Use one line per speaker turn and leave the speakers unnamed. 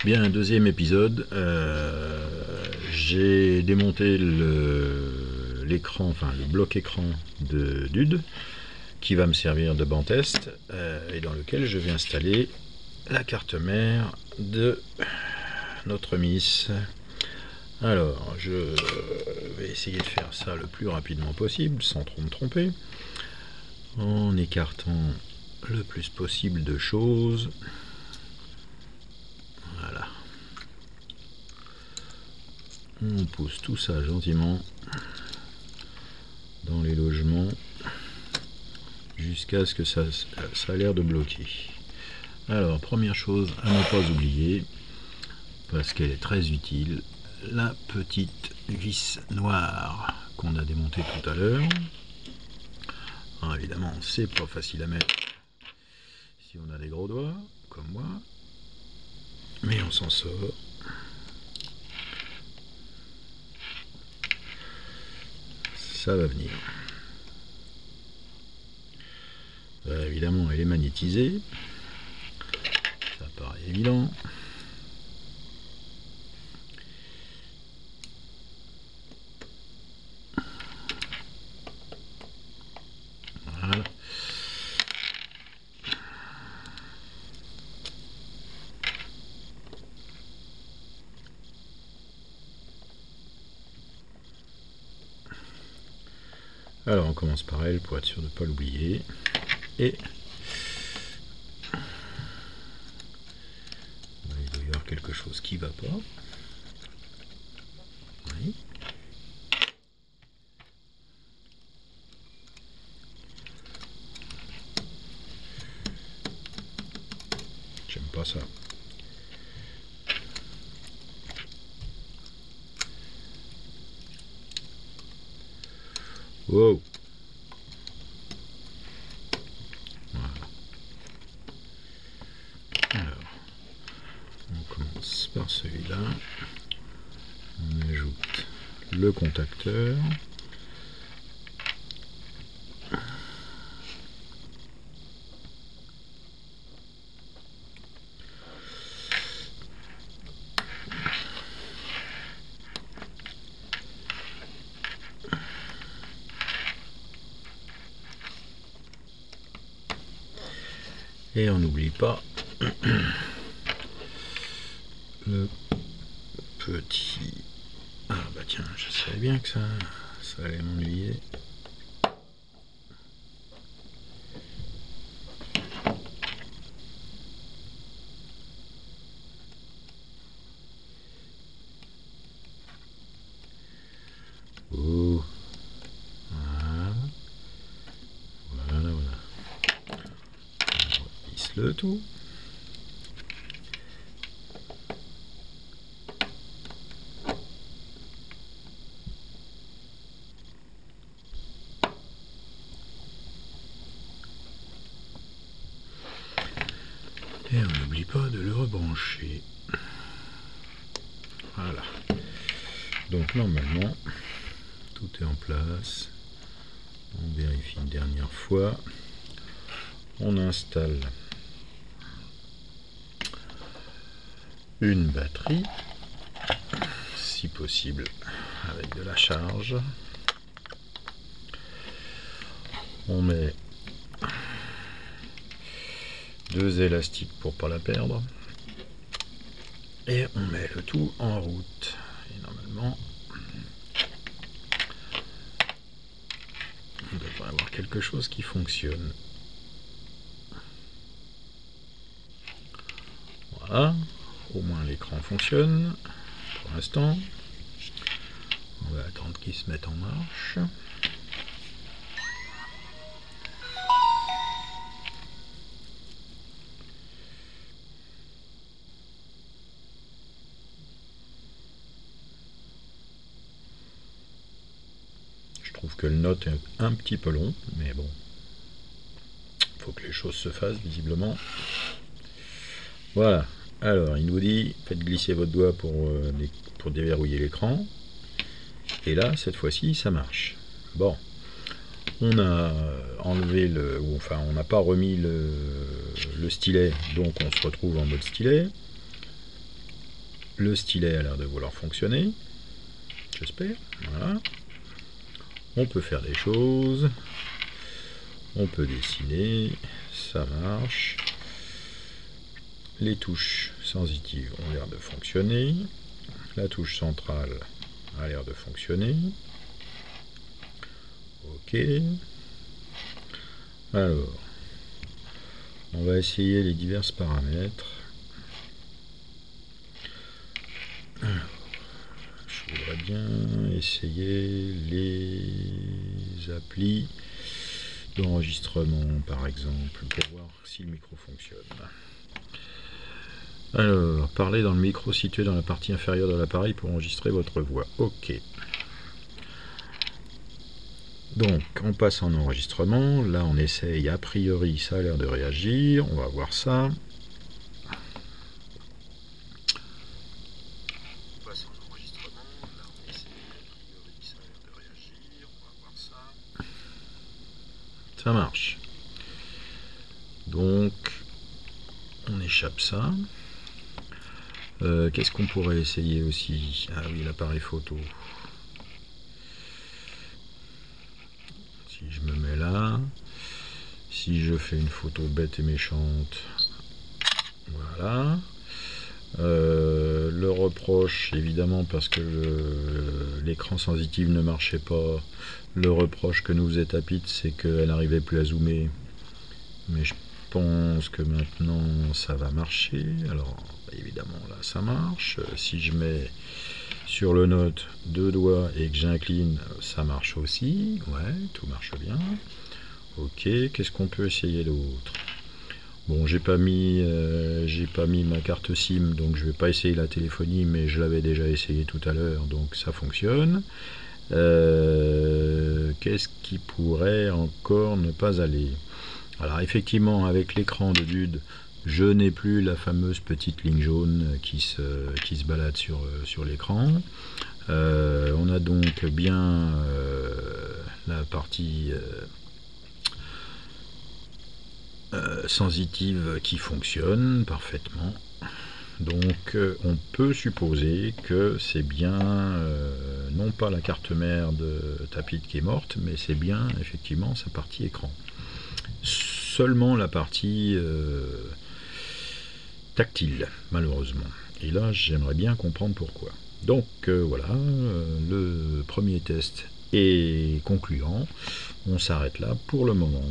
Bien, deuxième épisode. J'ai démonté l'écran, enfin le bloc écran de d'UD qui va me servir de banc test et dans lequel je vais installer la carte mère de notre Miss. Alors, je vais essayer de faire ça le plus rapidement possible sans trop me tromper, en écartant le plus possible de choses. Voilà. On pousse tout ça gentiment dans les logements jusqu'à ce que ça a l'air de bloquer. Alors, première chose à ne pas oublier, parce qu'elle est très utile, la petite vis noire qu'on a démontée tout à l'heure. Alors, évidemment, c'est pas facile à mettre si on a des gros doigts, comme moi, mais on s'en sort. Ça va venir. Évidemment, elle est magnétisée. Ça paraît évident. Voilà. Alors on commence par elle pour être sûr de ne pas l'oublier. Et il doit y avoir quelque chose qui ne va pas. Oui. J'aime pas ça. Wow. Voilà. Alors, on commence par celui-là. On ajoute le contacteur. Et on n'oublie pas le petit... Ah bah tiens, je savais bien que ça allait m'ennuyer. Oh. Voilà. On visse le tout. Et on n'oublie pas de le rebrancher. Voilà. Donc normalement, tout est en place. On vérifie une dernière fois. On installe une batterie, si possible avec de la charge. On met deux élastiques pour pas la perdre. Et on met le tout en route. Et normalement, on devrait avoir quelque chose qui fonctionne. Voilà, au moins l'écran fonctionne pour l'instant. On va attendre qu'il se mette en marche. Je trouve que le note est un petit peu long, mais bon, il faut que les choses se fassent visiblement. Voilà, alors il nous dit faites glisser votre doigt pour déverrouiller l'écran. Et là, cette fois-ci, ça marche. Bon, on a enlevé enfin on n'a pas remis le stylet, donc on se retrouve en mode stylet. Le stylet a l'air de vouloir fonctionner. J'espère. Voilà. On peut faire des choses. On peut dessiner. Ça marche. Les touches sensitives ont l'air de fonctionner. La touche centrale a l'air de fonctionner. Ok. Alors, on va essayer les divers paramètres. Alors, je voudrais bien essayer les applis d'enregistrement, par exemple, pour voir si le micro fonctionne. Alors, parlez dans le micro situé dans la partie inférieure de l'appareil pour enregistrer votre voix. Ok. Donc, on passe en enregistrement. Là, on essaye. A priori, ça a l'air de réagir. On va voir ça. On passe en enregistrement. Là, on essaye. A priori, ça a l'air de réagir. On va voir ça. Ça marche. Donc, on échappe ça. Qu'est-ce qu'on pourrait essayer aussi? Ah oui, l'appareil photo. Si je me mets là, si je fais une photo bête et méchante, voilà. Le reproche, évidemment, parce que l'écran sensitif ne marchait pas, le reproche que nous faisait Tapit, c'est qu'elle n'arrivait plus à zoomer. Mais je pense que maintenant ça va marcher. Alors, évidemment, là ça marche. Si je mets sur le note 2 doigts et que j'incline, ça marche aussi. Ouais, tout marche bien. Ok, qu'est-ce qu'on peut essayer d'autre? Bon, j'ai pas mis ma carte SIM, donc je vais pas essayer la téléphonie, mais je l'avais déjà essayé tout à l'heure, donc ça fonctionne. Qu'est-ce qui pourrait encore ne pas aller? Alors effectivement, avec l'écran de Dude, je n'ai plus la fameuse petite ligne jaune qui se balade sur l'écran. On a donc bien la partie sensitive qui fonctionne parfaitement. Donc on peut supposer que c'est bien non pas la carte mère de Tapit qui est morte, mais c'est bien effectivement sa partie écran. Seulement la partie tactile, malheureusement. Et là, j'aimerais bien comprendre pourquoi. Donc voilà, le premier test est concluant. On s'arrête là pour le moment.